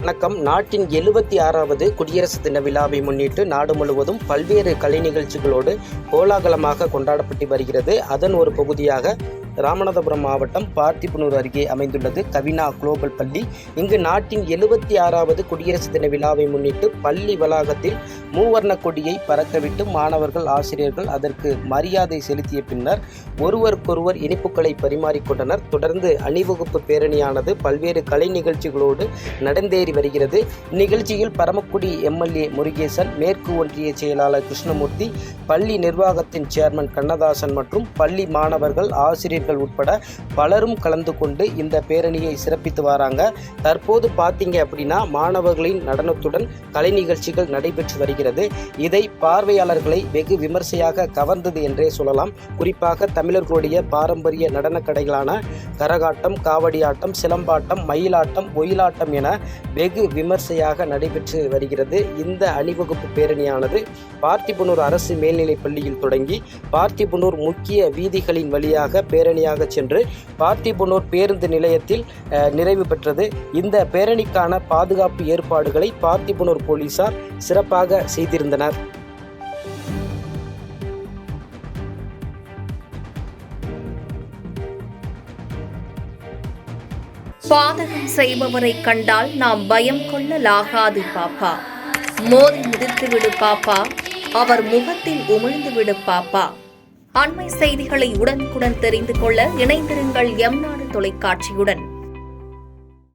வணக்கம். நாட்டின் 76வது குடியரசு தின விழாவை முன்னிட்டு நாடு முழுவதும் பல்வேறு கலை நிகழ்ச்சிகளோடு கோலாகலமாக கொண்டாடப்பட்டு வருகிறது. அதன் ஒரு பகுதியாக ராமநாதபுரம் மாவட்டம் பார்த்திபனூர் அருகே அமைந்துள்ளது கவினா குளோபல் பள்ளி. இங்கு நாட்டின் 76வது குடியரசு தின விழாவை முன்னிட்டு பள்ளி வளாகத்தில் மூவர்ண கொடியை பறக்கவிட்டு மாணவர்கள், ஆசிரியர்கள் அதற்கு மரியாதை செலுத்திய பின்னர் ஒருவருக்கொருவர் இனிப்புகளை பரிமாறிக்கொண்டனர். தொடர்ந்து அணிவகுப்பு பேரணியானது பல்வேறு கலை நிகழ்ச்சிகளோடு நடந்தேறி வருகிறது. இந்நிகழ்ச்சியில் பரமக்குடி எம்எல்ஏ முருகேசன், மேற்கு ஒன்றிய செயலாளர் கிருஷ்ணமூர்த்தி, பள்ளி நிர்வாகத்தின் சேர்மன் கண்ணதாசன் மற்றும் பள்ளி மாணவர்கள், ஆசிரியர்கள் உட்பட பலரும் கலந்து கொண்டு இந்த பேரணியை சிறப்பித்து வராங்க. தற்போது பார்த்தீங்க அப்படின்னா மாணவர்களின் நடனத்துடன் கலை நிகழ்ச்சிகள் நடைபெற்று வருகிறது. இதை பார்வையாளர்களை வெகு விமர்சையாக கவர்ந்தது என்றே சொல்லலாம். குறிப்பாக தமிழர்களுடைய பாரம்பரிய நடன கடைகளான கரகாட்டம், காவடி ஆட்டம், சிலம்பாட்டம், மயிலாட்டம், ஒயிலாட்டம் என வெகு விமர்சையாக நடைபெற்று வருகிறது. இந்த அணிவகுப்பு பேரணியானது பார்த்திபனூர் அரசு மேல்நிலைப் பள்ளியில் தொடங்கி பார்த்திபனூர் முக்கிய வீதிகளின் வழியாக பேரணியாக சென்று பார்த்திபனூர் பேருந்து நிலையத்தில் நிறைவு பெற்றது. இந்த பேரணிக்கான பாதுகாப்பு ஏற்பாடுகளை பார்த்திபனூர் போலீசார் சிறப்பாக செய்திருந்தனர். பாதகம் செய்பவரை கண்டால் நாம் பயம் கொள்ளலாகாது பாப்பா. மோதி மிதித்து விடு பாப்பா, அவர் முகத்தில் உமிழ்ந்து விடு பாப்பா. அண்மை செய்திகளை உடனுக்குடன் தெரிந்து கொள்ள இணைந்திருங்கள் எம் நாடு தொலைக்காட்சியுடன்.